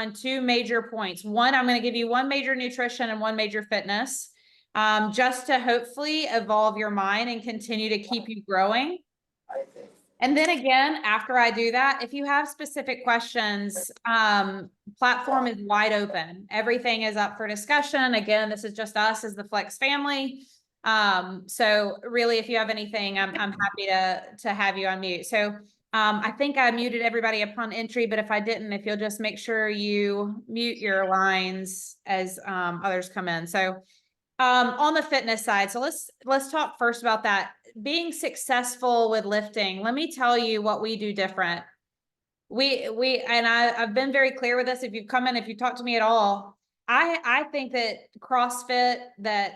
on two major points. One, I'm going to give you one major nutrition and one major fitness, just to hopefully evolve your mind and continue to keep you growing. And then again, after I do that, if you have specific questions, platform is wide open. Everything is up for discussion. Again, this is just us as the Flex family. So really, if you have anything, I'm happy to have you on mute. So I think I muted everybody upon entry, but if I didn't, if you'll just make sure you mute your lines as others come in. So on the fitness side, so let's talk first about that. Being successful with lifting, let me tell you what we do different. I've been very clear with this. If you've come in, if you talk to me at all, I think that CrossFit, that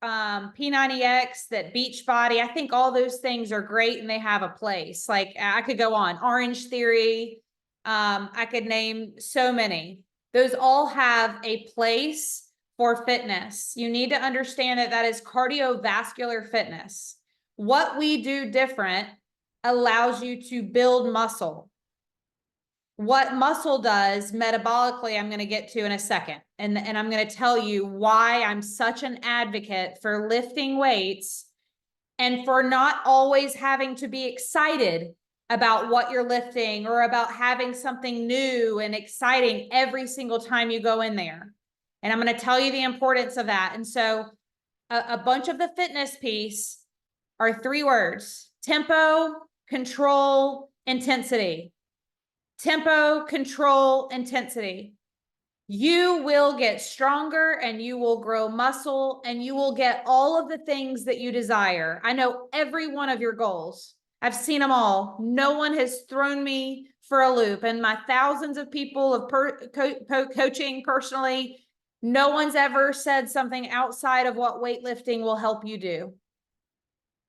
P90X, that Beachbody, I think all those things are great and they have a place. Like I could go on, Orange Theory, I could name so many. Those all have a place for fitness. You need to understand that that is cardiovascular fitness. What we do different allows you to build muscle. What muscle does metabolically, I'm going to get to in a second. And I'm going to tell you why I'm such an advocate for lifting weights and for not always having to be excited about what you're lifting or about having something new and exciting every single time you go in there. And I'm going to tell you the importance of that. And so a bunch of the fitness piece are three words: tempo, control, intensity. Tempo, control, intensity. You will get stronger and you will grow muscle and you will get all of the things that you desire. I know every one of your goals. I've seen them all. No one has thrown me for a loop. And my thousands of people of coaching personally, no one's ever said something outside of what weightlifting will help you do.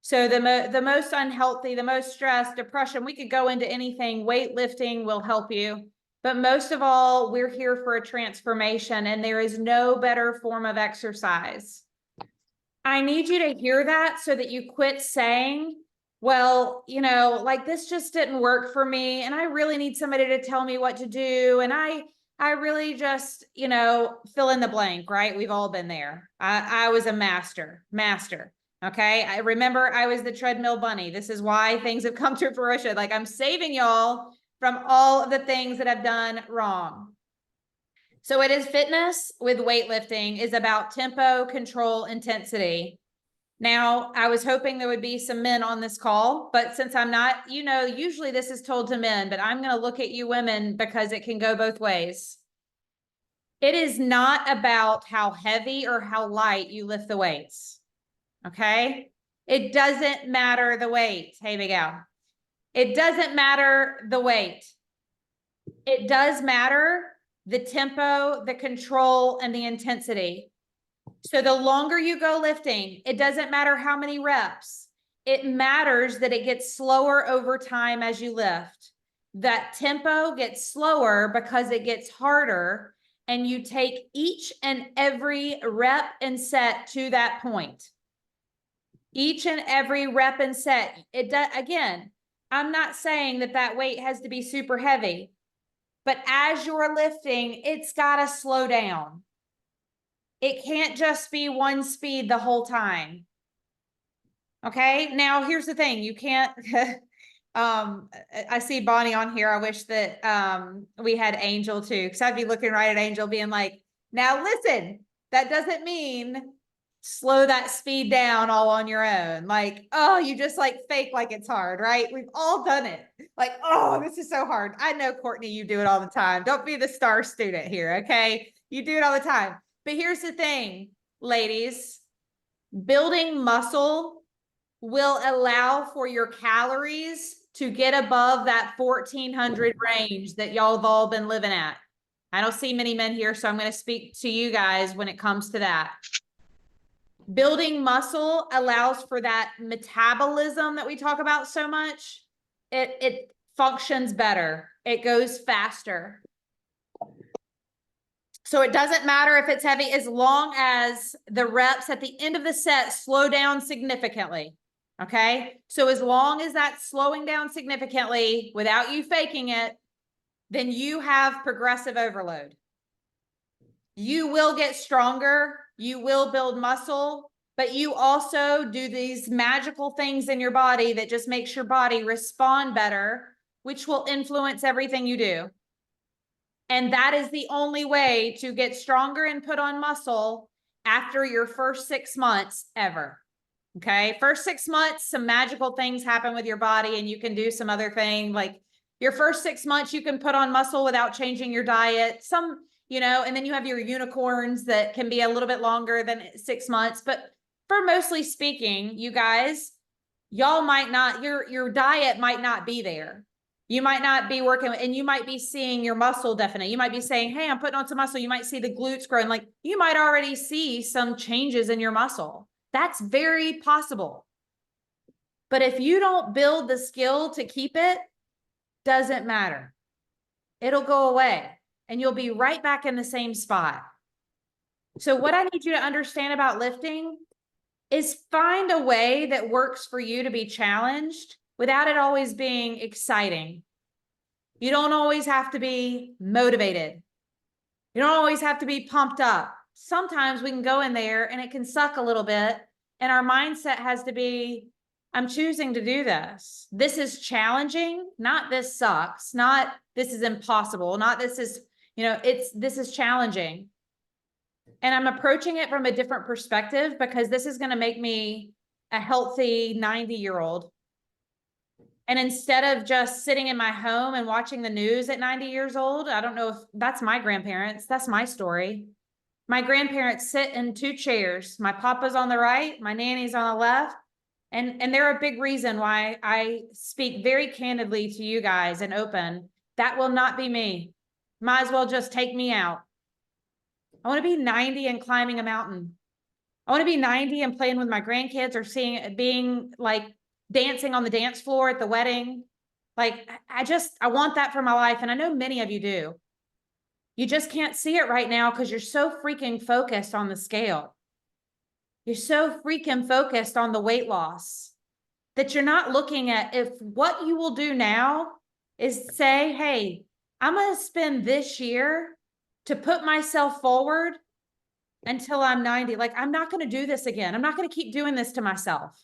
So the most unhealthy, the most stress, depression, we could go into anything. Weightlifting will help you. But most of all, we're here for a transformation, and there is no better form of exercise. I need you to hear that so that you quit saying, well, you know, like this just didn't work for me, and I really need somebody to tell me what to do. And I really just, you know, fill in the blank, right? We've all been there. I was a master. Okay. I remember I was the treadmill bunny. This is why things have come to fruition. Like I'm saving y'all from all of the things that I've done wrong. So it is fitness with weightlifting is about tempo, control, intensity. Now, I was hoping there would be some men on this call, but since I'm not, you know, usually this is told to men, but I'm going to look at you women because it can go both ways. It is not about how heavy or how light you lift the weights. Okay. It doesn't matter the weight. Hey, big Al. It doesn't matter the weight. It does matter the tempo, the control, and the intensity. So the longer you go lifting, it doesn't matter how many reps. It matters that it gets slower over time as you lift. That tempo gets slower because it gets harder, and you take each and every rep and set to that point. Each and every rep and set. It does, again, I'm not saying that that weight has to be super heavy, but as you're lifting, it's got to slow down. It can't just be one speed the whole time. Okay. Now here's the thing. You can't, I see Bonnie on here. I wish that, we had Angel too. Cause I'd be looking right at Angel being like, now listen, that doesn't mean slow that speed down all on your own. Like, oh, you just like fake like it's hard, right? We've all done it. Like, oh, this is so hard. I know, Courtney, you do it all the time. Don't be the star student here, okay? You do it all the time. But here's the thing, ladies, building muscle will allow for your calories to get above that 1400 range that y'all have all been living at. I don't see many men here, so I'm going to speak to you guys when it comes to that. Building muscle allows for that metabolism that we talk about so much. It functions better. It goes faster. So it doesn't matter if it's heavy, as long as the reps at the end of the set slow down significantly. Okay. So as long as that's slowing down significantly without you faking it, then you have progressive overload. You will get stronger. You will build muscle, but you also do these magical things in your body that just makes your body respond better, which will influence everything you do. And that is the only way to get stronger and put on muscle after your first 6 months ever. Okay. First 6 months, some magical things happen with your body and you can do some other thing. Like your first 6 months, you can put on muscle without changing your diet. And then you have your unicorns that can be a little bit longer than 6 months. But for mostly speaking, you guys, y'all might not, your diet might not be there. You might not be working and you might be seeing your muscle definite. You might be saying, hey, I'm putting on some muscle. You might see the glutes growing. Like you might already see some changes in your muscle. That's very possible. But if you don't build the skill to keep it, doesn't matter. It'll go away and you'll be right back in the same spot. So what I need you to understand about lifting is find a way that works for you to be challenged without it always being exciting. You don't always have to be motivated. You don't always have to be pumped up. Sometimes we can go in there and it can suck a little bit. And our mindset has to be, I'm choosing to do this. This is challenging, not this sucks, not this is impossible, not this is, this is challenging. And I'm approaching it from a different perspective because this is going to make me a healthy 90-year-old. And instead of just sitting in my home and watching the news at 90 years old, I don't know if that's my grandparents. That's my story. My grandparents sit in 2 chairs. My papa's on the right, my nanny's on the left. And they're a big reason why I speak very candidly to you guys and open. That will not be me. Might as well just take me out. I want to be 90 and climbing a mountain. I want to be 90 and playing with my grandkids or being like dancing on the dance floor at the wedding. Like, I want that for my life. And I know many of you do. You just can't see it right now because you're so freaking focused on the scale. You're so freaking focused on the weight loss that you're not looking at if what you will do now is say, hey, I'm going to spend this year to put myself forward until I'm 90. Like, I'm not going to do this again. I'm not going to keep doing this to myself.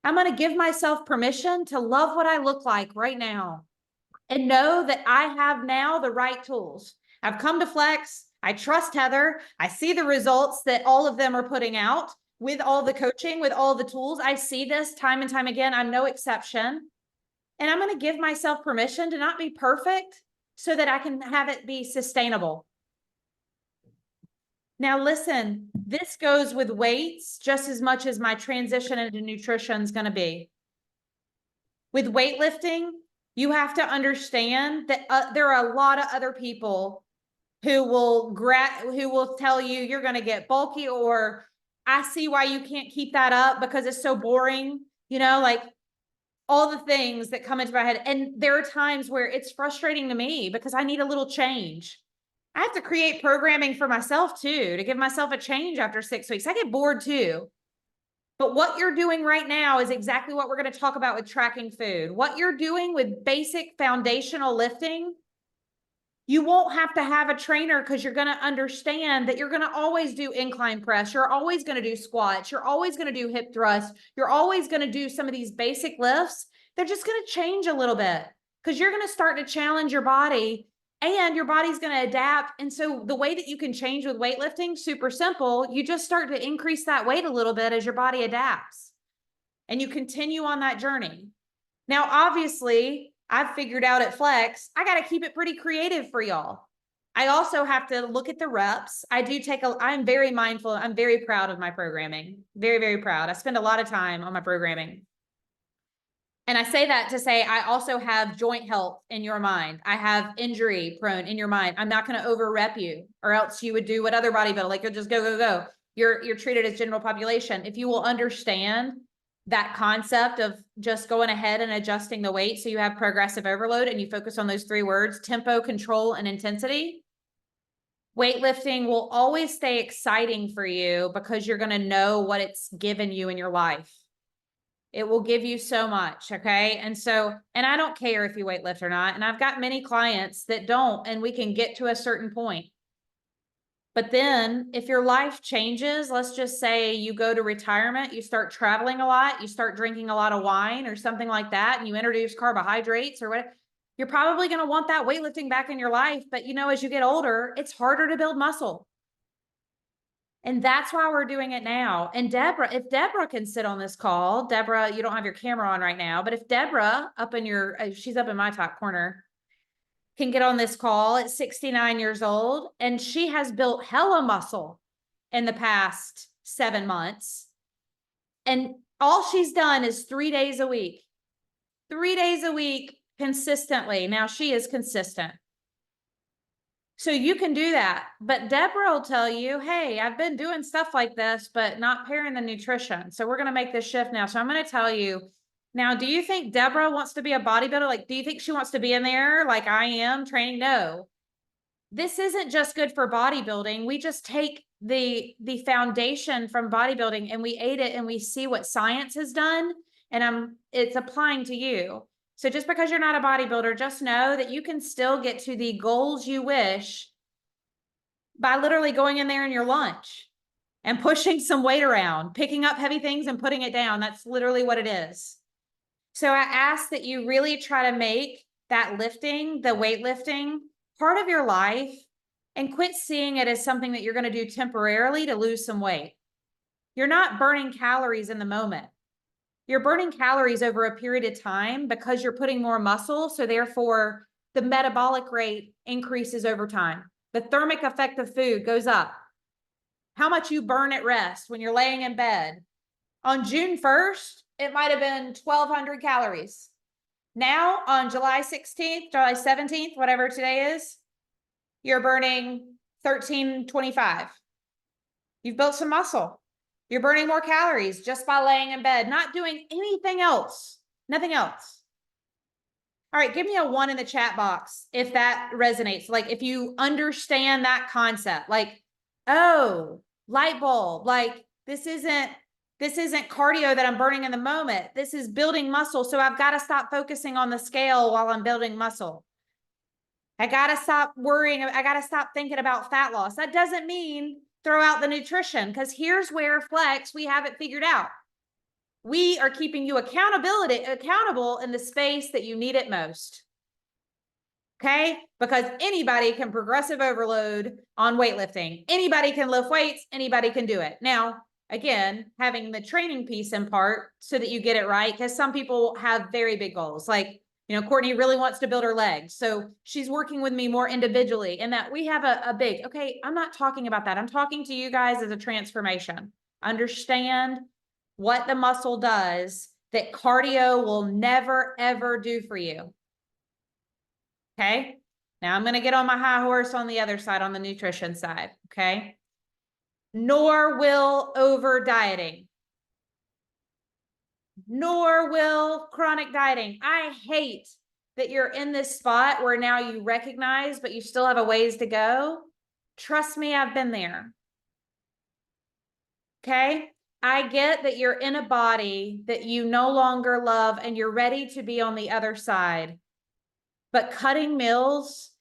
I'm going to give myself permission to love what I look like right now and know that I have now the right tools. I've come to Flex. I trust Heather. I see the results that all of them are putting out with all the coaching, with all the tools. I see this time and time again. I'm no exception. And I'm going to give myself permission to not be perfect so that I can have it be sustainable. Now, listen, this goes with weights just as much as my transition into nutrition is going to be. With weightlifting, you have to understand that there are a lot of other people who will tell you you're going to get bulky, or I see why you can't keep that up because it's so boring, like all the things that come into my head. And there are times where it's frustrating to me because I need a little change. I have to create programming for myself too, to give myself a change after 6 weeks. I get bored too. But what you're doing right now is exactly what we're going to talk about with tracking food. What you're doing with basic foundational lifting, you won't have to have a trainer because you're going to understand that you're going to always do incline press. You're always going to do squats. You're always going to do hip thrusts. You're always going to do some of these basic lifts. They're just going to change a little bit because you're going to start to challenge your body and your body's going to adapt. And so the way that you can change with weightlifting, super simple. You just start to increase that weight a little bit as your body adapts and you continue on that journey. Now, obviously, I've figured out at Flex, I got to keep it pretty creative for y'all. I also have to look at the reps. I'm very mindful. I'm very proud of my programming. Very, very proud. I spend a lot of time on my programming. And I say that to say, I also have joint health in your mind. I have injury prone in your mind. I'm not going to over rep you, or else you would do what other bodybuilders, like you'll just go, go, go. You're treated as general population. If you will understand that concept of just going ahead and adjusting the weight so you have progressive overload and you focus on those 3 words, tempo, control, and intensity, weightlifting will always stay exciting for you because you're going to know what it's given you in your life. It will give you so much. Okay. And I don't care if you weightlift or not. And I've got many clients that don't, and we can get to a certain point. But then if your life changes, let's just say you go to retirement, you start traveling a lot, you start drinking a lot of wine or something like that, and you introduce carbohydrates or whatever, you're probably going to want that weightlifting back in your life. But as you get older, it's harder to build muscle. And that's why we're doing it now. And Deborah, if Deborah can sit on this call, Deborah, you don't have your camera on right now, but if Deborah she's up in my top corner, can get on this call at 69 years old, and she has built hella muscle in the past 7 months. And all she's done is 3 days a week, 3 days a week consistently. Now she is consistent. So you can do that. But Deborah will tell you, hey, I've been doing stuff like this, but not pairing the nutrition. So we're going to make this shift now. So I'm going to tell you now, do you think Deborah wants to be a bodybuilder? Like, do you think she wants to be in there like I am training? No, this isn't just good for bodybuilding. We just take the foundation from bodybuilding and we aid it and we see what science has done. And it's applying to you. So just because you're not a bodybuilder, just know that you can still get to the goals you wish by literally going in there in your lunch and pushing some weight around, picking up heavy things and putting it down. That's literally what it is. So I ask that you really try to make that lifting, the weightlifting, part of your life and quit seeing it as something that you're going to do temporarily to lose some weight. You're not burning calories in the moment. You're burning calories over a period of time because you're putting more muscle. So therefore, the metabolic rate increases over time. The thermic effect of food goes up. How much you burn at rest when you're laying in bed. On June 1st, it might have been 1,200 calories. Now on July 16th, July 17th, whatever today is, you're burning 1,325. You've built some muscle. You're burning more calories just by laying in bed, not doing anything else, nothing else. All right, give me a 1 in the chat box if that resonates. Like if you understand that concept, like, oh, light bulb, like this isn't cardio that I'm burning in the moment. This is building muscle. So I've got to stop focusing on the scale while I'm building muscle. I got to stop worrying. I got to stop thinking about fat loss. That doesn't mean throw out the nutrition, because here's where Flex, we have it figured out. We are keeping you accountable in the space that you need it most. Okay? Because anybody can progressive overload on weightlifting. Anybody can lift weights. Anybody can do it. Now, again, having the training piece in part so that you get it right, because some people have very big goals. Like, Courtney really wants to build her legs. So she's working with me more individually, and that we have a big, okay, I'm not talking about that. I'm talking to you guys as a transformation. Understand what the muscle does that cardio will never, ever do for you. Okay. Now I'm going to get on my high horse on the other side, on the nutrition side. Okay. Nor will over dieting. Nor will chronic dieting. I hate that you're in this spot where now you recognize, but you still have a ways to go. Trust me, I've been there. Okay. I get that you're in a body that you no longer love and you're ready to be on the other side. But cutting meals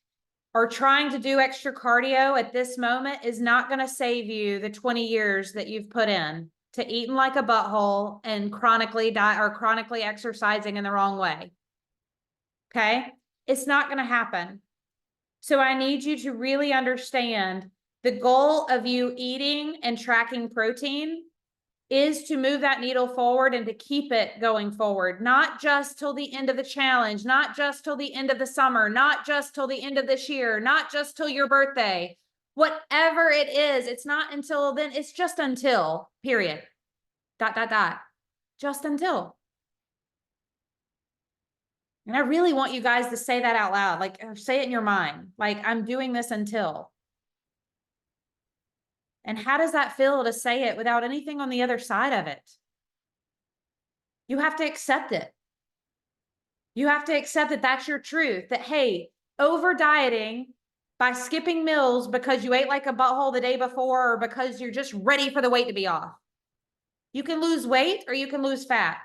or trying to do extra cardio at this moment is not going to save you the 20 years that you've put in to eating like a butthole and chronically exercising in the wrong way. Okay? It's not going to happen. So I need you to really understand the goal of you eating and tracking protein is to move that needle forward and to keep it going forward, not just till the end of the challenge, not just till the end of the summer, not just till the end of this year, not just till your birthday, whatever it is, it's not until then, it's just until, period. ... Just until. And I really want you guys to say that out loud, like, or say it in your mind, like, I'm doing this until. And how does that feel to say it without anything on the other side of it? You have to accept it. You have to accept that that's your truth, that, hey, over dieting by skipping meals because you ate like a butthole the day before or because you're just ready for the weight to be off. You can lose weight or you can lose fat.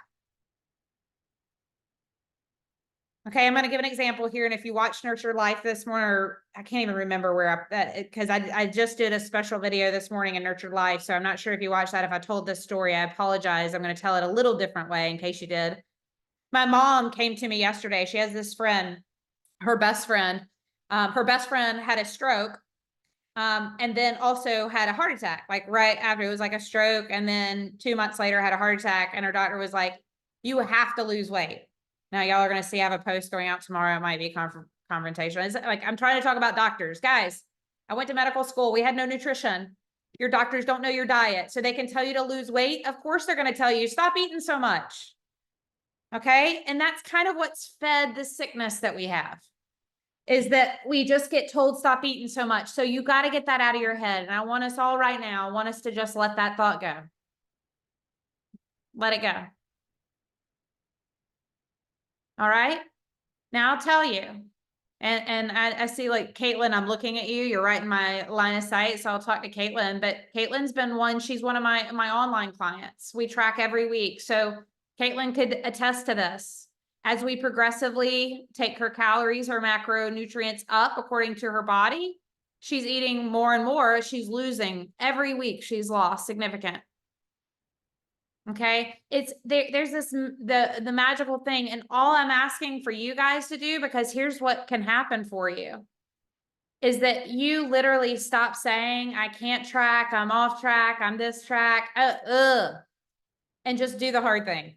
Okay, I'm going to give an example here. And if you watched Nurture Life this morning, or I can't even remember where because I just did a special video this morning in Nurture Life. So I'm not sure if you watched that. If I told this story, I apologize. I'm going to tell it a little different way in case you did. My mom came to me yesterday. She has this friend, her best friend. Her best friend had a stroke, and then also had a heart attack, like right after. It was like a stroke. And then 2 months later had a heart attack. And her doctor was like, you have to lose weight. Now y'all are going to see, I have a post going out tomorrow. It might be confrontation. It's like, I'm trying to talk about doctors. Guys, I went to medical school. We had no nutrition. Your doctors don't know your diet. So they can tell you to lose weight. Of course, they're going to tell you, stop eating so much. Okay. And that's kind of what's fed the sickness that we have, is that we just get told, stop eating so much. So you got to get that out of your head. And I want us all right now, I want us to just let that thought go. Let it go. All right. Now I'll tell you. And I see, like, Caitlin, I'm looking at you. You're right in my line of sight. So I'll talk to Caitlin. But Caitlin's been one, she's one of my online clients. We track every week. So Caitlin could attest to this. As we progressively take her calories, her macronutrients up according to her body, she's eating more and more. She's losing every week. She's lost significant. Okay. There's this, the magical thing. And all I'm asking for you guys to do, because here's what can happen for you, is that you literally stop saying, I can't track, I'm off track, I'm this track, and just do the hard thing.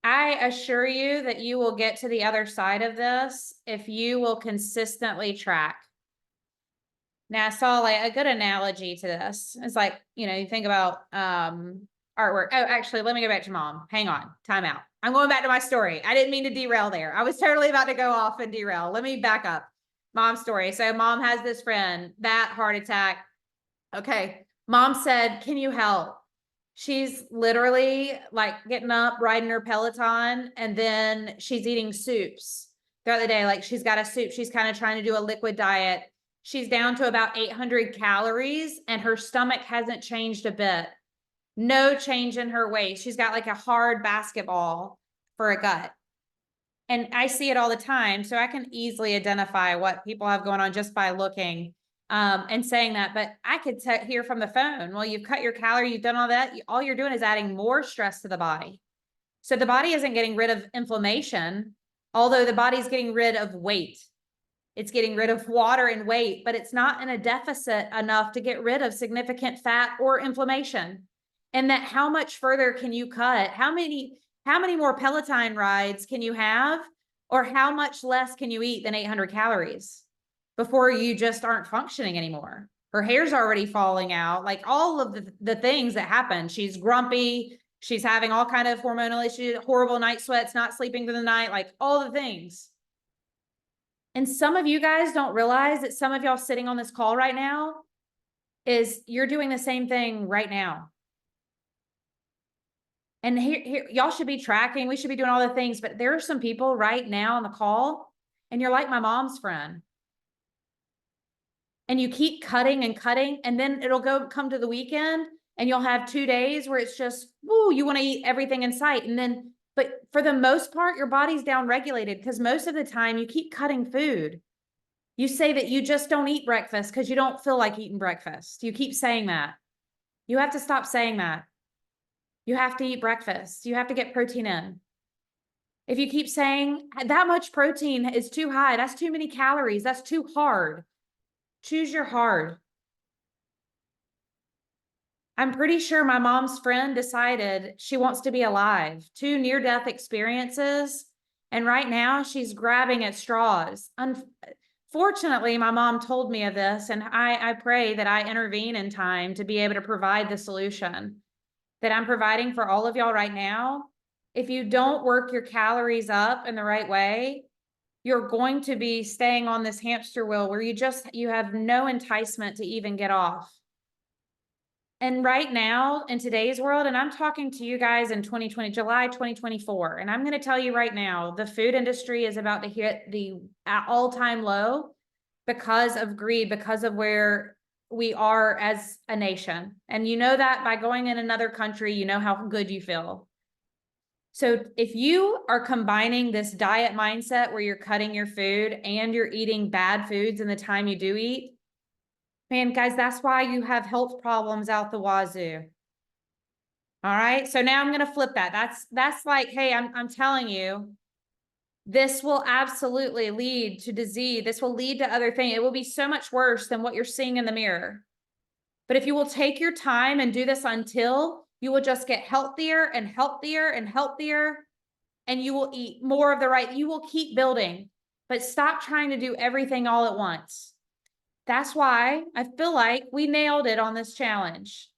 I assure you that you will get to the other side of this if you will consistently track. Now, I saw like a good analogy to this. It's like, you think about artwork. Oh, actually, let me go back to mom. Hang on, time out. I'm going back to my story. I didn't mean to derail there. I was totally about to go off and derail. Let me back up. Mom's story. So mom has this friend, that heart attack. Okay. Mom said, can you help? She's literally like getting up, riding her Peloton, and then she's eating soups throughout the day. Like, she's got a soup. She's kind of trying to do a liquid diet. She's down to about 800 calories and her stomach hasn't changed a bit. No change in her weight. She's got like a hard basketball for a gut. And I see it all the time. So I can easily identify what people have going on just by looking and saying that. But I could hear from the phone, well, you've cut your calorie, you've done all that. All you're doing is adding more stress to the body. So the body isn't getting rid of inflammation, although the body's getting rid of weight. It's getting rid of water and weight, but it's not in a deficit enough to get rid of significant fat or inflammation. And that, how much further can you cut? How many more Peloton rides can you have? Or how much less can you eat than 800 calories before you just aren't functioning anymore? Her hair's already falling out, like all of the things that happen. She's grumpy. She's having all kind of hormonal issues, horrible night sweats, not sleeping through the night, like all the things. And some of you guys don't realize that some of y'all sitting on this call right now is you're doing the same thing right now. And here y'all should be tracking. We should be doing all the things, but there are some people right now on the call and you're like my mom's friend. And you keep cutting and cutting, and then it'll come to the weekend and you'll have 2 days where it's just, woo, you want to eat everything in sight. And then, but for the most part, your body's down regulated because most of the time you keep cutting food. You say that you just don't eat breakfast because you don't feel like eating breakfast. You keep saying that. You have to stop saying that. You have to eat breakfast. You have to get protein in. If you keep saying that much protein is too high, that's too many calories, that's too hard. Choose your hard. I'm pretty sure my mom's friend decided she wants to be alive. 2 near-death experiences. And right now she's grabbing at straws. Fortunately, my mom told me of this, and I pray that I intervene in time to be able to provide the solution that I'm providing for all of y'all right now. If you don't work your calories up in the right way, you're going to be staying on this hamster wheel where you have no enticement to even get off. And right now in today's world, and I'm talking to you guys in July 2024, and I'm going to tell you right now, the food industry is about to hit the all-time low because of greed, because of where we are as a nation. And you know that by going in another country, you know how good you feel. So if you are combining this diet mindset where you're cutting your food and you're eating bad foods in the time you do eat, man, guys, that's why you have health problems out the wazoo. All right. So now I'm going to flip that. That's like, hey, I'm telling you, this will absolutely lead to disease. This will lead to other things. It will be so much worse than what you're seeing in the mirror. But if you will take your time and do this until, you will just get healthier and healthier and healthier, and you will eat more of the right, you will keep building, but stop trying to do everything all at once. That's why I feel like we nailed it on this challenge,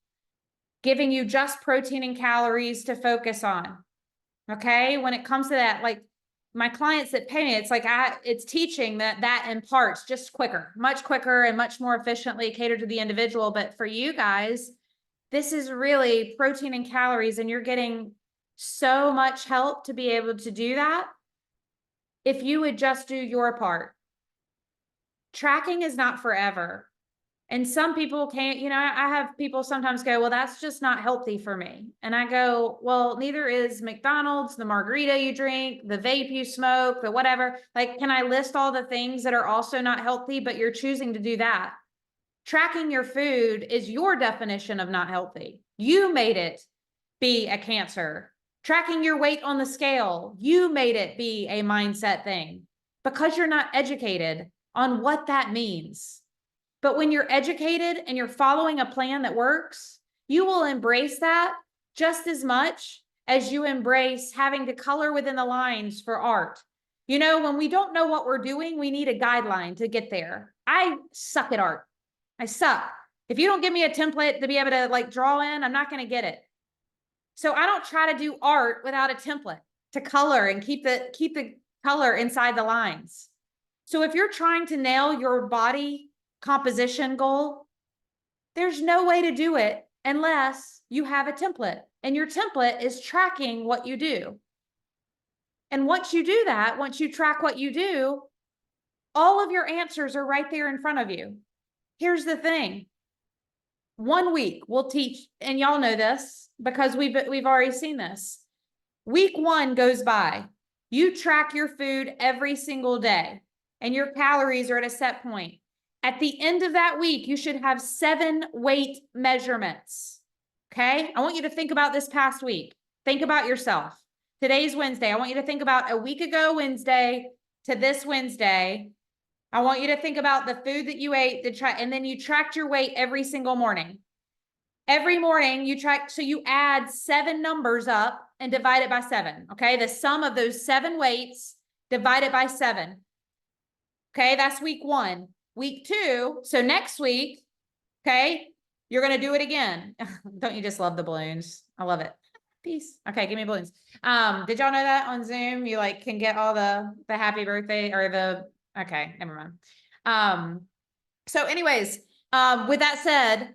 giving you just protein and calories to focus on. Okay. When it comes to that, like my clients that pay me, it's like, it's teaching that in parts just quicker, much quicker and much more efficiently catered to the individual. But for you guys, this is really protein and calories, and you're getting so much help to be able to do that. If you would just do your part, tracking is not forever. And some people can't, I have people sometimes go, well, that's just not healthy for me. And I go, well, neither is McDonald's, the margarita you drink, the vape you smoke, the whatever. Like, can I list all the things that are also not healthy, but you're choosing to do that? Tracking your food is your definition of not healthy. You made it be a cancer. Tracking your weight on the scale, you made it be a mindset thing because you're not educated on what that means. But when you're educated and you're following a plan that works, you will embrace that just as much as you embrace having to color within the lines for art. When we don't know what we're doing, we need a guideline to get there. I suck at art. I suck. If you don't give me a template to be able to like draw in, I'm not going to get it. So I don't try to do art without a template to color and keep the color inside the lines. So if you're trying to nail your body composition goal, there's no way to do it unless you have a template, and your template is tracking what you do. And once you do that, once you track what you do, all of your answers are right there in front of you. Here's the thing. 1 week we'll teach, and y'all know this because we've already seen this. Week 1 goes by. You track your food every single day, and your calories are at a set point. At the end of that week, you should have 7 weight measurements. Okay. I want you to think about this past week. Think about yourself. Today's Wednesday. I want you to think about a week ago Wednesday to this Wednesday. I want you to think about the food that you ate and then you tracked your weight every single morning. Every morning you track, so you add 7 numbers up and divide it by 7. Okay. The sum of those 7 weights divided by 7. Okay. That's week 1. Week 2. So next week, okay, you're going to do it again. Don't you just love the balloons? I love it. Peace. Okay. Give me balloons. Did y'all know that on Zoom, you like can get all the happy birthday or okay, never mind. So anyways, with that said,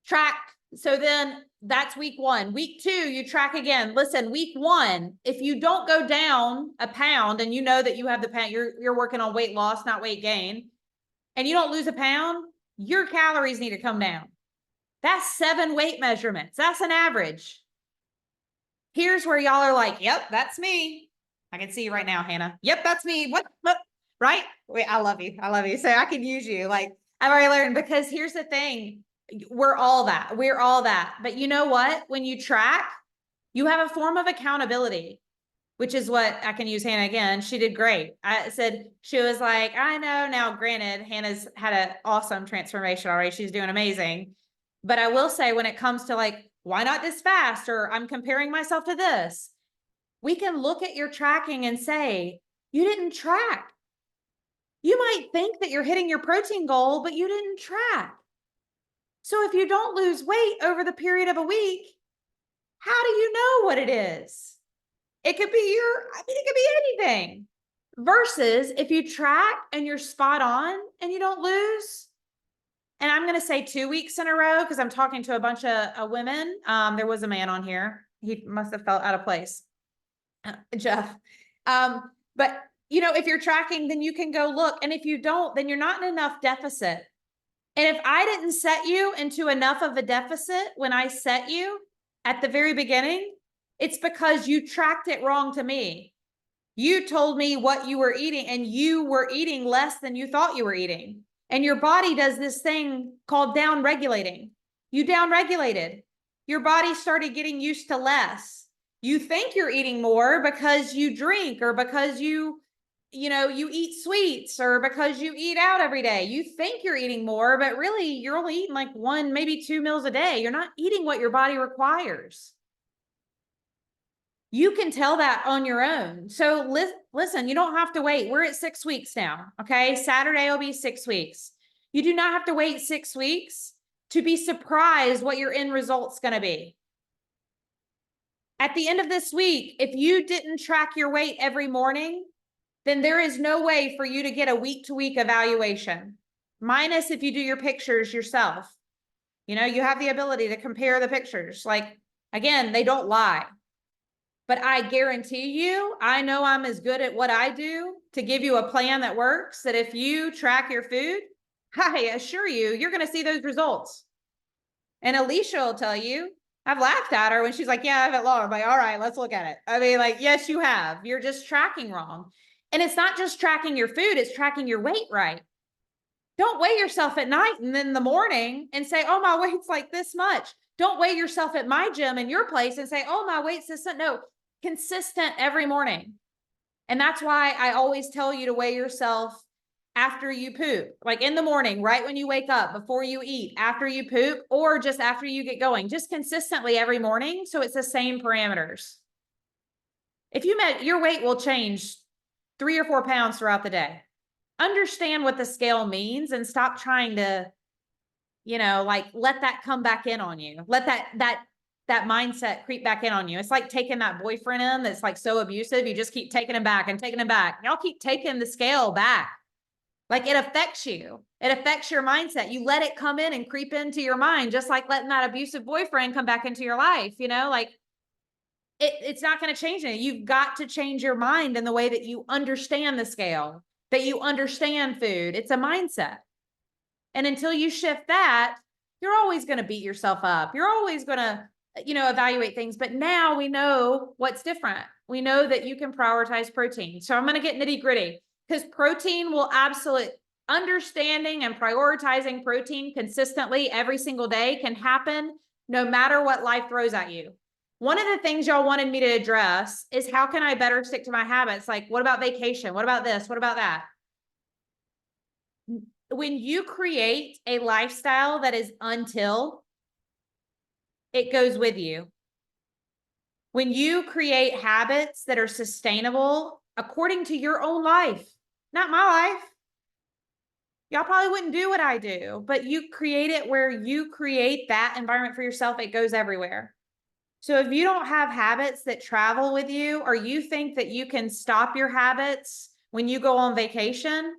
track. So then that's week 1. Week 2, you track again. Listen, week 1, if you don't go down a pound and you know that you have the pound, you're working on weight loss, not weight gain, and you don't lose a pound, your calories need to come down. That's 7 weight measurements. That's an average. Here's where y'all are like, yep, that's me. I can see you right now, Hannah. Yep, that's me. What? Right? Wait, I love you. I love you. So I can use you. Like I've already learned, because here's the thing. We're all that. But you know what? When you track, you have a form of accountability, which is what I can use Hannah again. She did great. I said, she was like, I know now, granted, Hannah's had an awesome transformation already. She's doing amazing. But I will say, when it comes to like, why not this fast? Or I'm comparing myself to this. We can look at your tracking and say, you didn't track. You might think that you're hitting your protein goal, but you didn't track. So if you don't lose weight over the period of a week, how do you know what it is? It could be it could be anything. Versus if you track and you're spot on and you don't lose. And I'm going to say 2 weeks in a row, because I'm talking to a bunch of women. There was a man on here. He must have felt out of place. Jeff. But if you're tracking, then you can go look. And if you don't, then you're not in enough deficit. And if I didn't set you into enough of a deficit when I set you at the very beginning, It's because you tracked it wrong to me. You told me what you were eating, and you were eating less than you thought you were eating. And your body does this thing called down regulating. You down regulated. Your body started getting used to less. You think you're eating more because you drink, or because you eat sweets, or because you eat out every day. You think you're eating more, but really you're only eating like 1, maybe 2 meals a day. You're not eating what your body requires. You can tell that on your own. So listen, you don't have to wait. We're at 6 weeks now. Okay. Saturday will be 6 weeks. You do not have to wait 6 weeks to be surprised what your end result's going to be. At the end of this week, if you didn't track your weight every morning, then there is no way for you to get a week-to-week evaluation. Minus if you do your pictures yourself. You have the ability to compare the pictures. Like, again, they don't lie. But I guarantee you, I know I'm as good at what I do to give you a plan that works, that if you track your food, I assure you, you're going to see those results. And Alicia will tell you, I've laughed at her when she's like, yeah, I haven't long. I'm like, all right, let's look at it. I mean, like, yes, you have. You're just tracking wrong. And it's not just tracking your food, it's tracking your weight right. Don't weigh yourself at night and then in the morning and say, oh, my weight's like this much. Don't weigh yourself at my gym in your place and say, oh, my weight's this. No, consistent every morning. And that's why I always tell you to weigh yourself after you poop, like in the morning, right when you wake up, before you eat, after you poop, or just after you get going, just consistently every morning. So it's the same parameters. If you met, your weight will change 3 or 4 pounds throughout the day. Understand what the scale means and stop trying to, let that come back in on you. Let that mindset creep back in on you. It's like taking that boyfriend in that's like so abusive. You just keep taking him back and taking him back. Y'all keep taking the scale back. Like, it affects you. It affects your mindset. You let it come in and creep into your mind, just like letting that abusive boyfriend come back into your life. It's not going to change anything. You've got to change your mind in the way that you understand the scale, that you understand food. It's a mindset. And until you shift that, you're always going to beat yourself up. You're always going to, evaluate things. But now we know what's different. We know that you can prioritize protein. So I'm going to get nitty gritty, because protein will understanding and prioritizing protein consistently every single day can happen no matter what life throws at you. One of the things y'all wanted me to address is, how can I better stick to my habits? Like, what about vacation? What about this? What about that? When you create a lifestyle that is until, it goes with you. When you create habits that are sustainable according to your own life, not my life. Y'all probably wouldn't do what I do, but you create it where you create that environment for yourself. It goes everywhere. So if you don't have habits that travel with you, or you think that you can stop your habits when you go on vacation,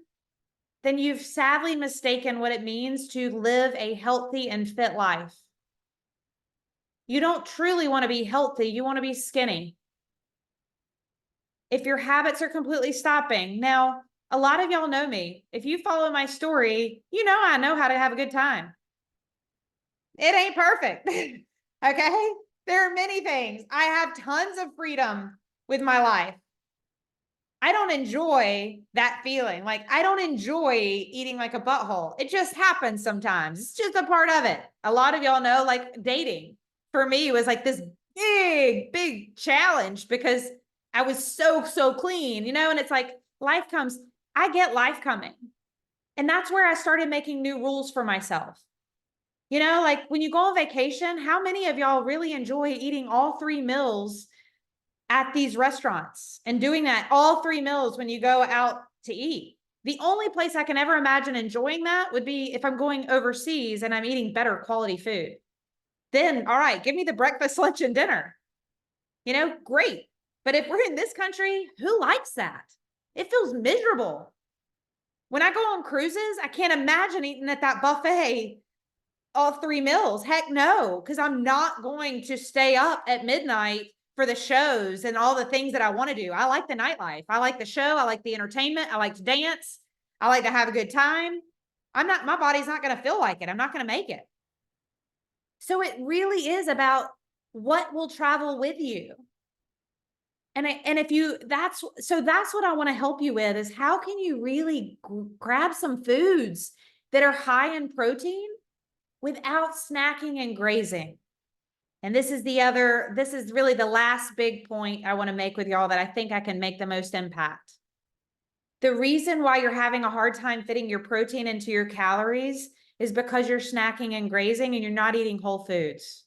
then you've sadly mistaken what it means to live a healthy and fit life. You don't truly want to be healthy. You want to be skinny. If your habits are completely stopping. Now, a lot of y'all know me. If you follow my story, I know how to have a good time. It ain't perfect. Okay? There are many things. I have tons of freedom with my life. I don't enjoy that feeling. Like, I don't enjoy eating like a butthole. It just happens sometimes. It's just a part of it. A lot of y'all know, like, dating for me was like this big, big challenge, because I was so clean, and it's like life comes. I get life coming. And that's where I started making new rules for myself. Like when you go on vacation, how many of y'all really enjoy eating all 3 meals at these restaurants and doing that all 3 meals when you go out to eat? The only place I can ever imagine enjoying that would be if I'm going overseas and I'm eating better quality food. Then, all right, give me the breakfast, lunch, and dinner. Great. But if we're in this country, who likes that? It feels miserable. When I go on cruises, I can't imagine eating at that buffet all 3 meals. Heck no, because I'm not going to stay up at midnight for the shows and all the things that I want to do. I like the nightlife. I like the show. I like the entertainment. I like to dance. I like to have a good time. My body's not going to feel like it. I'm not going to make it. So it really is about what will travel with you. And that's what I want to help you with is how can you really grab some foods that are high in protein without snacking and grazing. And this is really the last big point I want to make with y'all that I think I can make the most impact. The reason why you're having a hard time fitting your protein into your calories is because you're snacking and grazing and you're not eating whole foods.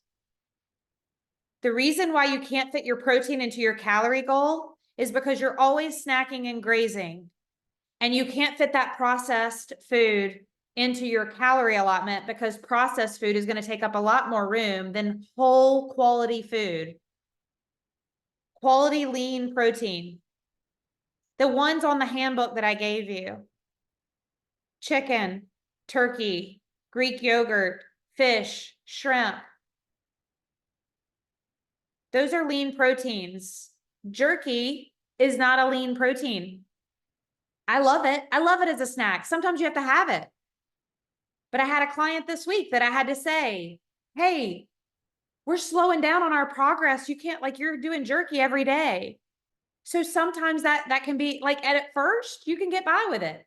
The reason why you can't fit your protein into your calorie goal is because you're always snacking and grazing, and you can't fit that processed food into your calorie allotment because processed food is going to take up a lot more room than whole quality food. Quality lean protein. The ones on the handbook that I gave you. Chicken, turkey, Greek yogurt, fish, shrimp. Those are lean proteins. Jerky is not a lean protein. I love it. I love it as a snack. Sometimes you have to have it. But I had a client this week that I had to say, hey, we're slowing down on our progress. You can't, like, you're doing jerky every day. So sometimes that can be like, at first you can get by with it.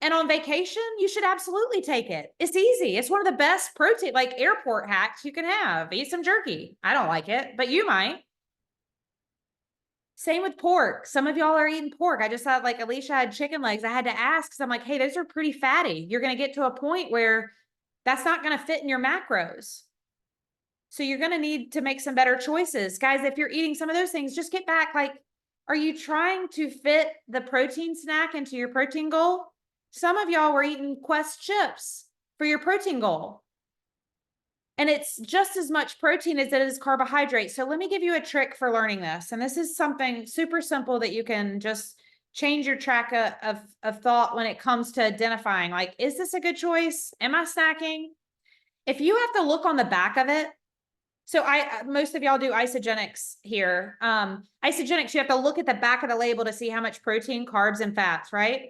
And on vacation, you should absolutely take it. It's easy. It's one of the best protein, like airport hacks you can have. Eat some jerky. I don't like it, but you might. Same with pork. Some of y'all are eating pork. I just thought, like, Alicia had chicken legs. I had to ask because I'm like, hey, those are pretty fatty. You're going to get to a point where that's not going to fit in your macros. So you're going to need to make some better choices. Guys, if you're eating some of those things, just get back. Like, are you trying to fit the protein snack into your protein goal? Some of y'all were eating Quest chips for your protein goal. And it's just as much protein as it is carbohydrate. So let me give you a trick for learning this. And this is something super simple that you can just change your track of thought when it comes to identifying, like, is this a good choice? Am I snacking? If you have to look on the back of it, so most of y'all do isogenics here. Isogenics, you have to look at the back of the label to see how much protein, carbs, and fats, right?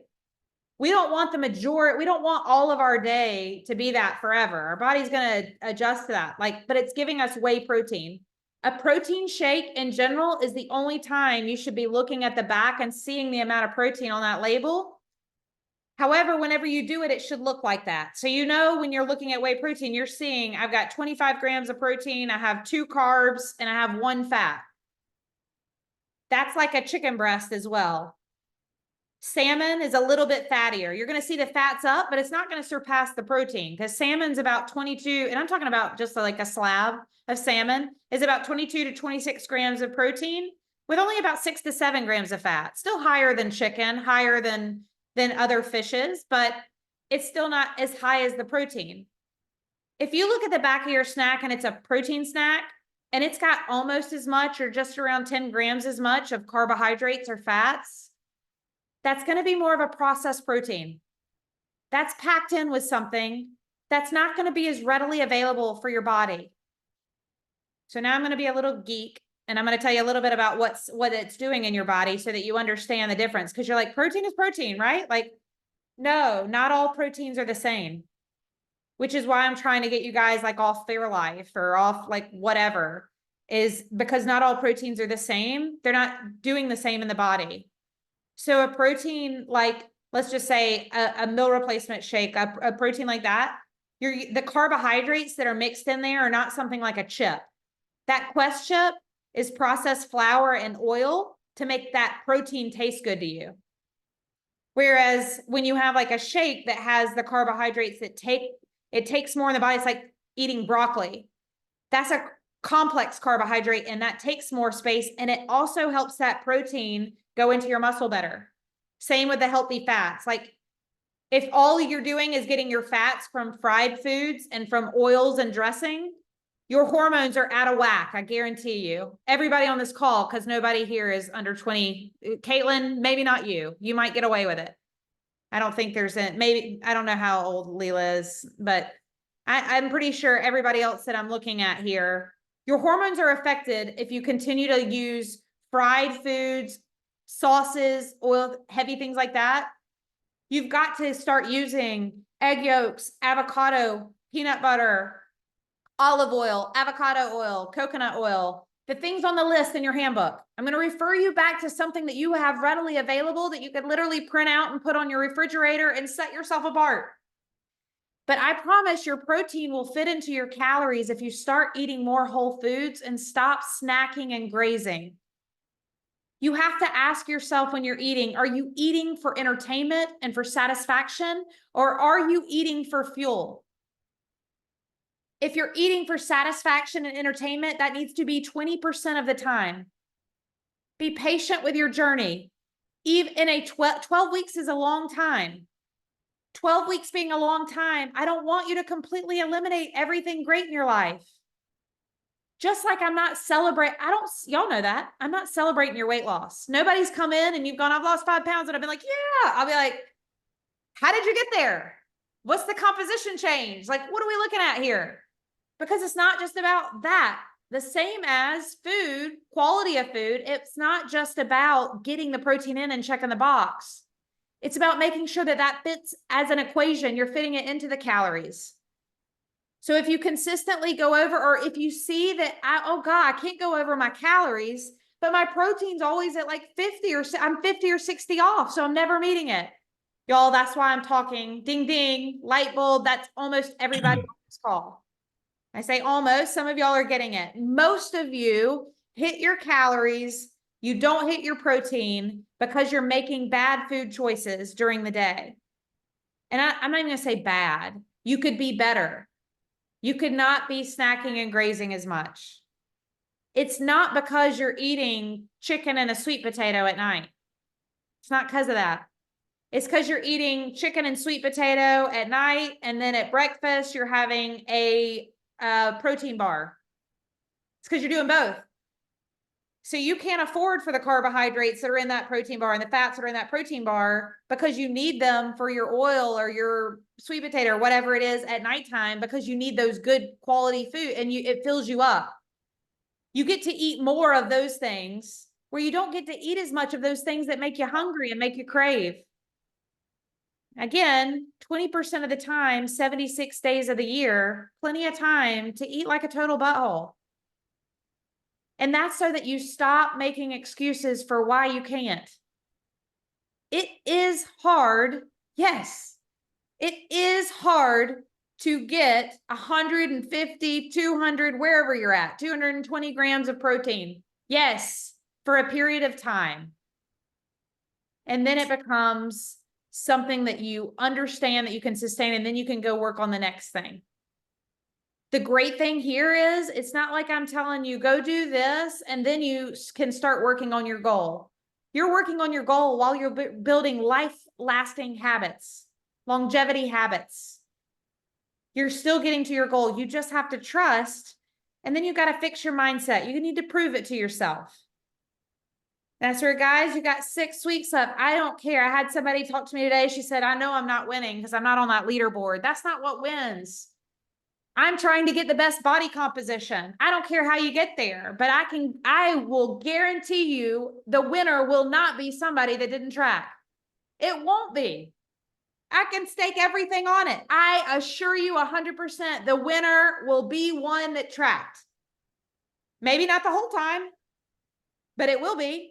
We don't want we don't want all of our day to be that forever. Our body's going to adjust to that. But it's giving us whey protein. A protein shake in general is the only time you should be looking at the back and seeing the amount of protein on that label. However, whenever you do it, it should look like that. So, when you're looking at whey protein, you're seeing, I've got 25 grams of protein, I have 2 carbs, and I have 1 fat. That's like a chicken breast as well. Salmon is a little bit fattier. You're going to see the fats up, but it's not going to surpass the protein because salmon's about 22, and I'm talking about just like a slab of salmon is about 22 to 26 grams of protein with only about 6 to 7 grams of fat. Still higher than chicken, higher than other fishes, but it's still not as high as the protein. If you look at the back of your snack and it's a protein snack and it's got almost as much or just around 10 grams as much of carbohydrates or fats, that's going to be more of a processed protein. That's packed in with something that's not going to be as readily available for your body. So now I'm going to be a little geek and I'm going to tell you a little bit about what it's doing in your body so that you understand the difference. Because you're like, protein is protein, right? Like, no, not all proteins are the same, which is why I'm trying to get you guys like off Fairlife or off like whatever, is because not all proteins are the same. They're not doing the same in the body. So a protein, like, let's just say a meal replacement shake, a protein like that, the carbohydrates that are mixed in there are not something like a chip. That Quest chip is processed flour and oil to make that protein taste good to you. Whereas when you have like a shake that has the carbohydrates that it takes more in the body, it's like eating broccoli. That's a complex carbohydrate and that takes more space. And it also helps that protein go into your muscle better. Same with the healthy fats. Like, if all you're doing is getting your fats from fried foods and from oils and dressing, your hormones are out of whack. I guarantee you. Everybody on this call, because nobody here is under 20. Caitlin, maybe not you. You might get away with it. I don't think I don't know how old Leela is, but I'm pretty sure everybody else that I'm looking at here, your hormones are affected if you continue to use fried foods, sauces, oil, heavy things like that. You've got to start using egg yolks, avocado, peanut butter, olive oil, avocado oil, coconut oil, the things on the list in your handbook. I'm going to refer you back to something that you have readily available that you could literally print out and put on your refrigerator and set yourself apart. But I promise your protein will fit into your calories if you start eating more whole foods and stop snacking and grazing. You have to ask yourself when you're eating, are you eating for entertainment and for satisfaction, or are you eating for fuel? If you're eating for satisfaction and entertainment, that needs to be 20% of the time. Be patient with your journey. Even in a 12 weeks is a long time. 12 weeks being a long time, I don't want you to completely eliminate everything great in your life. Just like I'm not celebrating, y'all know that. I'm not celebrating your weight loss. Nobody's come in and you've gone, I've lost 5 pounds. And I've been like, yeah. I'll be like, how did you get there? What's the composition change? Like, what are we looking at here? Because it's not just about that. The same as food, quality of food, it's not just about getting the protein in and checking the box. It's about making sure that that fits as an equation. You're fitting it into the calories. So if you consistently go over, or if you see that, oh God, I can't go over my calories, but my protein's always at like 50 or I'm 50 or 60 off. So I'm never meeting it. Y'all, that's why I'm talking ding, ding, light bulb. That's almost everybody on this call. I say almost, some of y'all are getting it. Most of you hit your calories. You don't hit your protein because you're making bad food choices during the day. And I'm not even going to say bad. You could be better. You could not be snacking and grazing as much. It's not because you're eating chicken and a sweet potato at night. It's not because of that. It's because you're eating chicken and sweet potato at night, and then at breakfast, you're having a protein bar. It's because you're doing both. So you can't afford for the carbohydrates that are in that protein bar and the fats that are in that protein bar because you need them for your oil or your sweet potato or whatever it is at nighttime, because you need those good quality food and it fills you up. You get to eat more of those things where you don't get to eat as much of those things that make you hungry and make you crave. Again, 20% of the time, 76 days of the year, plenty of time to eat like a total butthole. And that's so that you stop making excuses for why you can't. It is hard. Yes, it is hard to get 150, 200, wherever you're at, 220 grams of protein. Yes, for a period of time. And then it becomes something that you understand that you can sustain, and then you can go work on the next thing. The great thing here is it's not like I'm telling you, go do this, and then you can start working on your goal. You're working on your goal while you're building life-lasting habits, longevity habits. You're still getting to your goal. You just have to trust, and then you got to fix your mindset. You need to prove it to yourself. That's where, guys, you got 6 weeks up. I don't care. I had somebody talk to me today. She said, I know I'm not winning because I'm not on that leaderboard. That's not what wins. I'm trying to get the best body composition. I don't care how you get there, but I will guarantee you the winner will not be somebody that didn't track. It won't be. I can stake everything on it. I assure you 100% the winner will be one that tracked. Maybe not the whole time, but it will be.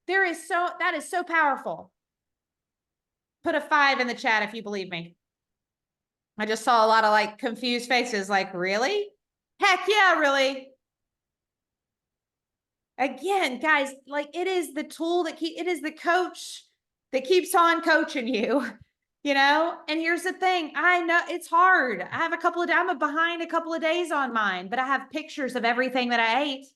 That is so powerful. Put a 5 in the chat if you believe me. I just saw a lot of like confused faces, like, really? Heck yeah, really. Again, guys, like it is the tool it is the coach that keeps on coaching you, you know? And here's the thing. I know it's hard. I'm behind a couple of days on mine, but I have pictures of everything that I ate,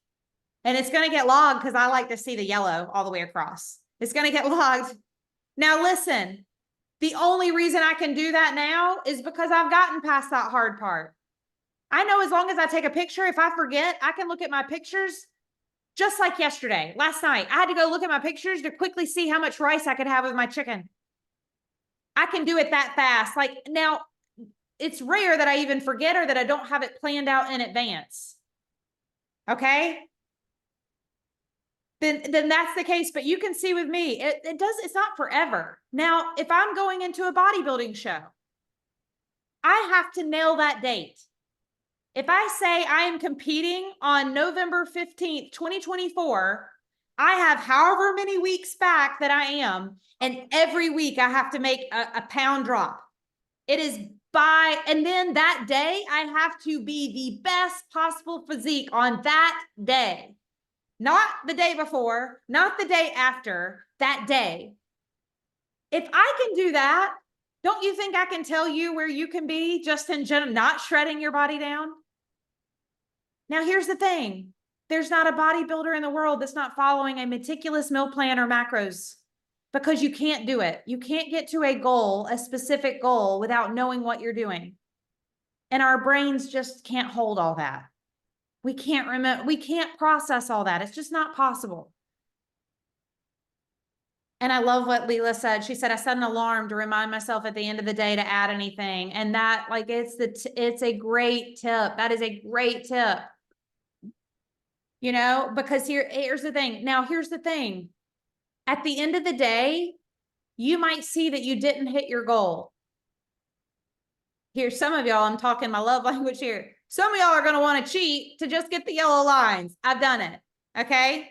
and it's going to get logged because I like to see the yellow all the way across. It's going to get logged. Now, listen. The only reason I can do that now is because I've gotten past that hard part. I know as long as I take a picture, if I forget, I can look at my pictures just like yesterday, last night. I had to go look at my pictures to quickly see how much rice I could have with my chicken. I can do it that fast. Like now, it's rare that I even forget or that I don't have it planned out in advance. Okay? Then that's the case. But you can see with me, it's not forever. Now, if I'm going into a bodybuilding show, I have to nail that date. If I say I am competing on November 15th, 2024, I have however many weeks back that I am, and every week I have to make a pound drop. It is and then that day I have to be the best possible physique on that day. Not the day before, not the day after, that day. If I can do that, don't you think I can tell you where you can be just in general, not shredding your body down? Now, here's the thing. There's not a bodybuilder in the world that's not following a meticulous meal plan or macros, because you can't do it. You can't get to a goal, a specific goal, without knowing what you're doing. And our brains just can't hold all that. We can't remember, we can't process all that. It's just not possible. And I love what Leela said. She said, I set an alarm to remind myself at the end of the day to add anything. And that, like, it's a great tip. That is a great tip. You know, because here's the thing. Now, here's the thing. At the end of the day, you might see that you didn't hit your goal. Here, some of y'all, I'm talking my love language here. Some of y'all are going to want to cheat to just get the yellow lines. I've done it. Okay.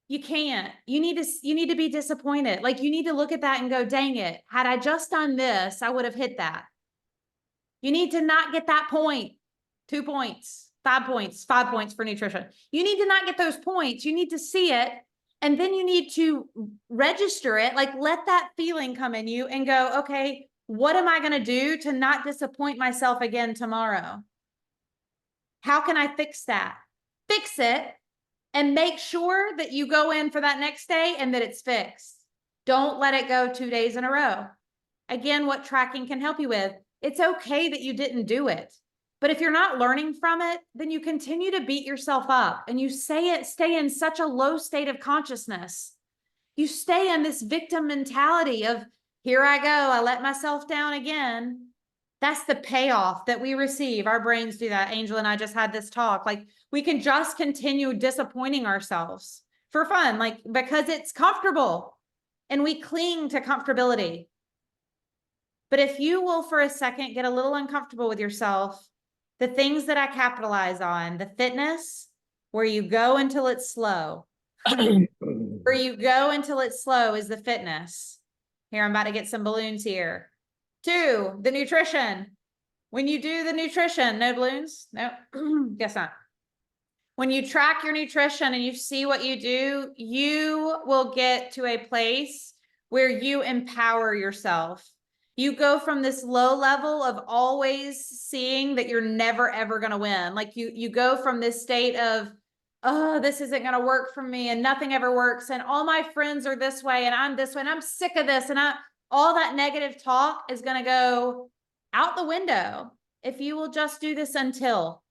You can't. You need to be disappointed. Like, you need to look at that and go, dang it. Had I just done this, I would have hit that. You need to not get that point. 2 points. 5 points, 5 points for nutrition. You need to not get those points. You need to see it. And then you need to register it. Like, let that feeling come in you and go, okay, what am I going to do to not disappoint myself again tomorrow? How can I fix that? Fix it and make sure that you go in for that next day and that it's fixed. Don't let it go 2 days in a row. Again, what tracking can help you with. It's okay that you didn't do it. But if you're not learning from it, then you continue to beat yourself up and you stay in such a low state of consciousness. You stay in this victim mentality of, here I go, I let myself down again. That's the payoff that we receive. Our brains do that. Angel and I just had this talk. Like, we can just continue disappointing ourselves for fun, like, because it's comfortable and we cling to comfortability. But if you will, for a second, get a little uncomfortable with yourself, the things that I capitalize on, the fitness, where you go until it's slow, where you go until it's slow is the fitness. Here, I'm about to get some balloons here. 2, the nutrition. When you do the nutrition, no balloons? No, guess not. When you track your nutrition and you see what you do, you will get to a place where you empower yourself. You go from this low level of always seeing that you're never, ever going to win. Like, you go from this state of, oh, this isn't going to work for me and nothing ever works. And all my friends are this way and I'm this way and I'm sick of this. And all that negative talk is going to go out the window if you will just do this until.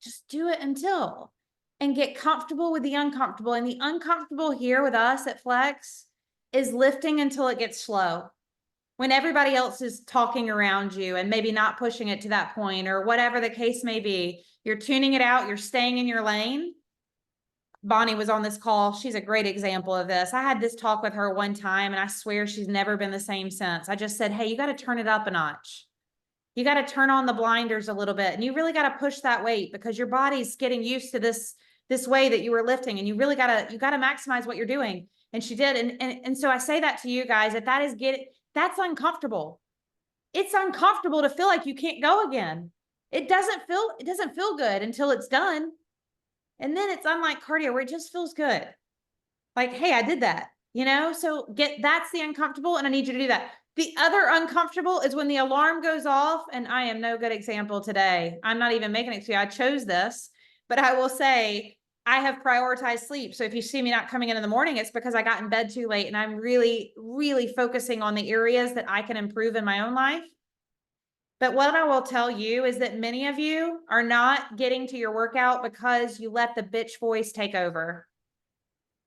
Just do it until, and get comfortable with the uncomfortable. And the uncomfortable here with us at Flex is lifting until it gets slow. When everybody else is talking around you and maybe not pushing it to that point or whatever the case may be, you're tuning it out, you're staying in your lane. Bonnie was on this call. She's a great example of this. I had this talk with her one time and I swear she's never been the same since. I just said, hey, you got to turn it up a notch. You got to turn on the blinders a little bit and you really got to push that weight because your body's getting used to this way that you were lifting, and you really got to maximize what you're doing. And she did. And so I say that to you guys, that's uncomfortable. It's uncomfortable to feel like you can't go again. It doesn't feel good until it's done. And then it's unlike cardio where it just feels good. Like, hey, I did that, you know? So that's the uncomfortable. And I need you to do that. The other uncomfortable is when the alarm goes off, and I am no good example today. I'm not even making it to you. I chose this, but I will say I have prioritized sleep. So if you see me not coming in the morning, it's because I got in bed too late and I'm really, really focusing on the areas that I can improve in my own life. But what I will tell you is that many of you are not getting to your workout because you let the bitch voice take over.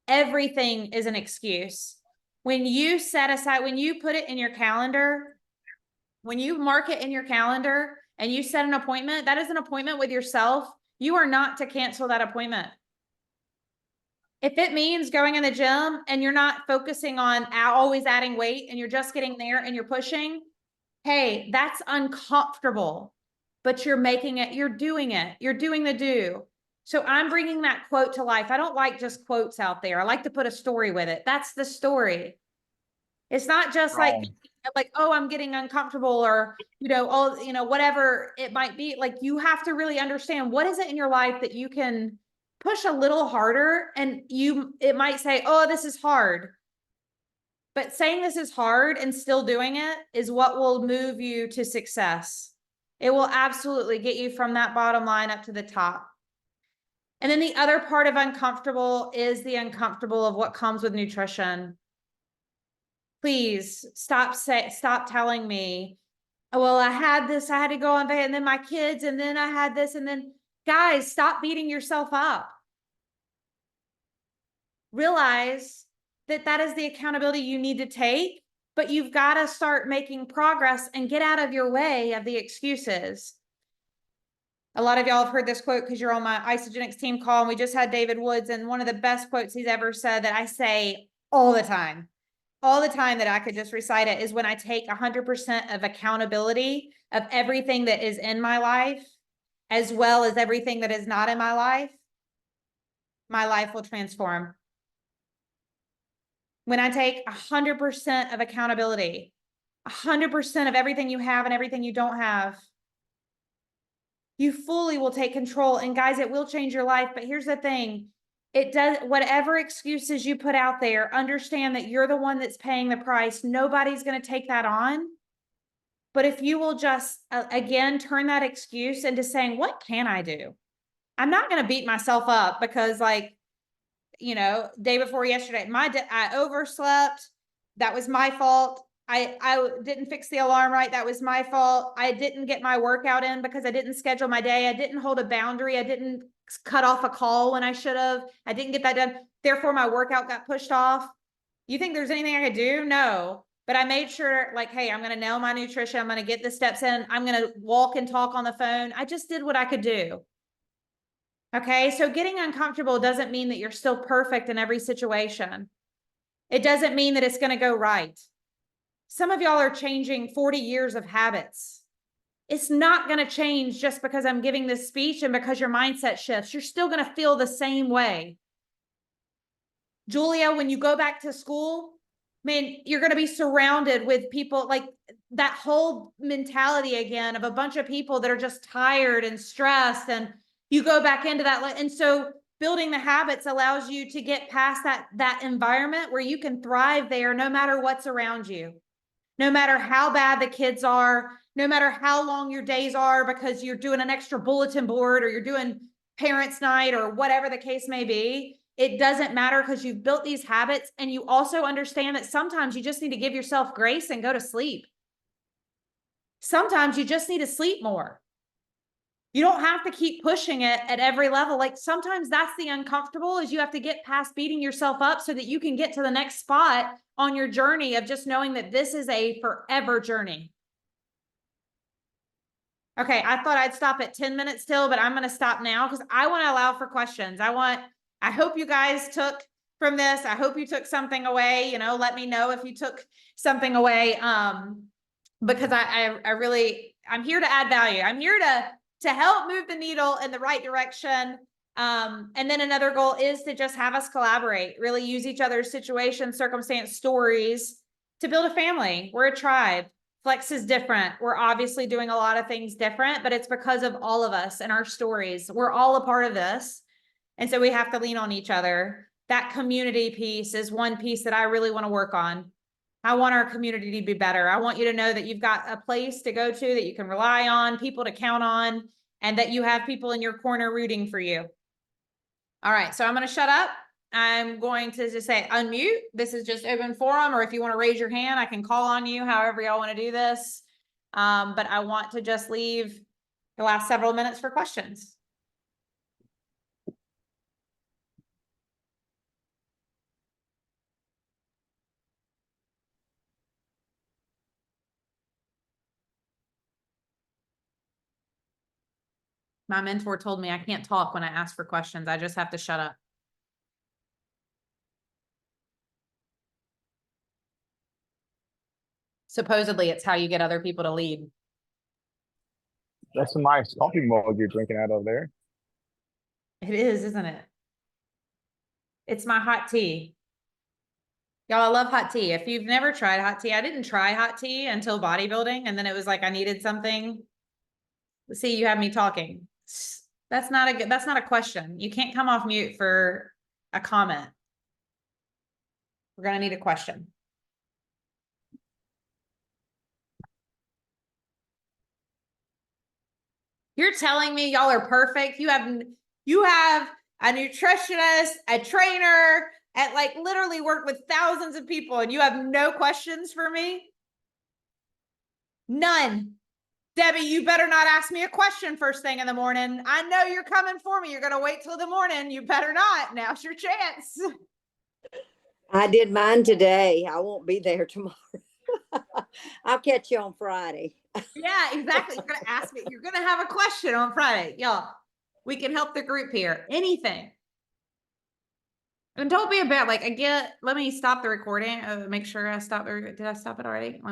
Everything is an excuse. When you set aside, when you put it in your calendar, when you mark it in your calendar and you set an appointment, that is an appointment with yourself. You are not to cancel that appointment. If it means going in the gym and you're not focusing on always adding weight and you're just getting there and you're pushing, hey, that's uncomfortable. but you're making it, you're doing the do. So I'm bringing that quote to life. I don't like just quotes out there. I like to put a story with it. That's the story. It's not just like, oh, I'm getting uncomfortable, or, all, whatever it might be. Like, you have to really understand, what is it in your life that you can push a little harder, and it might say, oh, this is hard. But saying this is hard and still doing it is what will move you to success. It will absolutely get you from that bottom line up to the top. And then the other part of uncomfortable is the uncomfortable of what comes with nutrition. Please stop telling me, oh, well, I had this, I had to go on vacation, and then my kids, and then I had this, and then, guys, stop beating yourself up. Realize that that is the accountability you need to take, but you've got to start making progress and get out of your way of the excuses. A lot of y'all have heard this quote because you're on my Isogenics team call, and we just had David Woods, and one of the best quotes he's ever said that I say all the time that I could just recite it, is when I take 100% of accountability of everything that is in my life, as well as everything that is not in my life will transform. When I take 100% of accountability, 100% of everything you have and everything you don't have, you fully will take control. And guys, it will change your life. But here's the thing. It does, whatever excuses you put out there, understand that you're the one that's paying the price. Nobody's going to take that on. But if you will just, again, turn that excuse into saying, what can I do? I'm not going to beat myself up because, like, day before yesterday, I overslept. That was my fault. I didn't fix the alarm right. That was my fault. I didn't get my workout in because I didn't schedule my day. I didn't hold a boundary. I didn't cut off a call when I should have. I didn't get that done. Therefore, my workout got pushed off. You think there's anything I could do? No. But I made sure, like, hey, I'm going to nail my nutrition. I'm going to get the steps in. I'm going to walk and talk on the phone. I just did what I could do. Okay, so getting uncomfortable doesn't mean that you're still perfect in every situation. It doesn't mean that it's going to go right. Some of y'all are changing 40 years of habits. It's not going to change just because I'm giving this speech and because your mindset shifts. You're still going to feel the same way. Julia, when you go back to school, man, you're going to be surrounded with people, like that whole mentality again of a bunch of people that are just tired and stressed, and you go back into that. And so building the habits allows you to get past that environment where you can thrive there no matter what's around you, no matter how bad the kids are, no matter how long your days are because you're doing an extra bulletin board or you're doing parents' night or whatever the case may be. It doesn't matter because you've built these habits, and you also understand that sometimes you just need to give yourself grace and go to sleep. Sometimes you just need to sleep more. You don't have to keep pushing it at every level. Like, sometimes that's the uncomfortable, is you have to get past beating yourself up so that you can get to the next spot on your journey of just knowing that this is a forever journey. Okay, I thought I'd stop at 10 minutes still, but I'm going to stop now because I want to allow for questions. I hope you guys took from this. I hope you took something away. Let me know if you took something away. Because I'm here to add value. I'm here to help move the needle in the right direction. And then another goal is to just have us collaborate, really use each other's situation, circumstance, stories to build a family. We're a tribe. Flex is different. We're obviously doing a lot of things different, but it's because of all of us and our stories. We're all a part of this. And so we have to lean on each other. That community piece is one piece that I really want to work on. I want our community to be better. I want you to know that you've got a place to go to, that you can rely on, people to count on, and that you have people in your corner rooting for you. All right, so I'm going to shut up. I'm going to just say unmute. This is just open forum, or if you want to raise your hand, I can call on you, however y'all want to do this. But I want to just leave the last several minutes for questions. My mentor told me I can't talk when I ask for questions. I just have to shut up. Supposedly, it's how you get other people to lead. That's a nice coffee mug you're drinking out of there. It is, isn't it? It's my hot tea. Y'all, I love hot tea. If you've never tried hot tea, I didn't try hot tea until bodybuilding. And then it was like, I needed something. See, you have me talking. That's not a question. You can't come off mute for a comment. We're going to need a question. You're telling me y'all are perfect. You have a nutritionist, a trainer, and like literally worked with thousands of people, and you have no questions for me? None. Debbie, you better not ask me a question first thing in the morning. I know you're coming for me. You're going to wait till the morning. You better not. Now's your chance. I did mine today. I won't be there tomorrow. I'll catch you on Friday. Yeah, exactly. You're going to ask me. You're going to have a question on Friday. Y'all, we can help the group here. Anything. And don't be a bad, like, let me stop the recording. Make sure I stop. Did I stop it already? Let me